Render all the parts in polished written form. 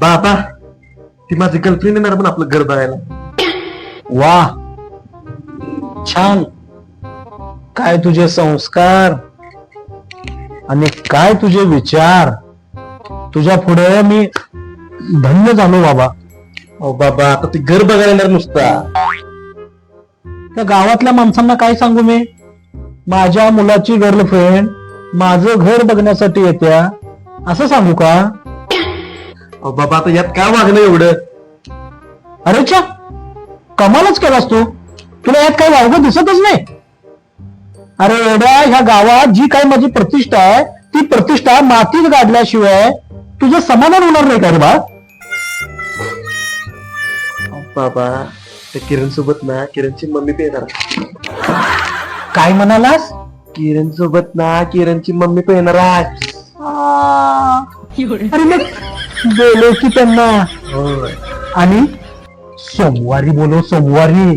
बाबा ती माझी गर्लफ्रेंड येणार पण आपलं घर बघायला. वा, छान. काय तुझे संस्कार आणि काय तुझे विचार. तुझ्या पुढे मी धन्य झालो बाबा. अहो बाबा आता ती घर बघायला येणार नुसता. त्या गावातल्या माणसांना काय सांगू मी? माझ्या मुलाची गर्लफ्रेंड माझं घर बघण्यासाठी येत्या असं सांगू का? अहो बाबा आता यात काय वागणं एवढं. अरे च्या, कमालच केलास तू. तुला यात काही वावगं दिसतच नाही. अरे एवढ्या ह्या गावात जी काही माझी प्रतिष्ठा आहे ती प्रतिष्ठा मातीत गाडल्याशिवाय तुझं समाधान होणार नाही का रे बा? बाबा त्या किरण सोबत ना किरणची मम्मी पण येणार. काय म्हणालास? किरण सोबत ना किरणची मम्मी पण येणार आहे. अरे मग बोलो की त्यांना. होय. आणि सोमवारी बोलो, सोमवारी.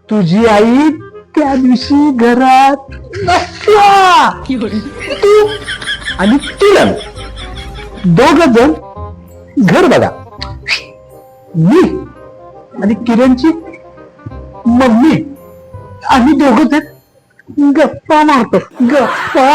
तुझी आई त्या दिवशी घरात नसला. तू आणि किरण दोघ जण घर बघा. मी आणि किरणची मम्मी आम्ही दोघं जण गप्पा मारतो. गप्पा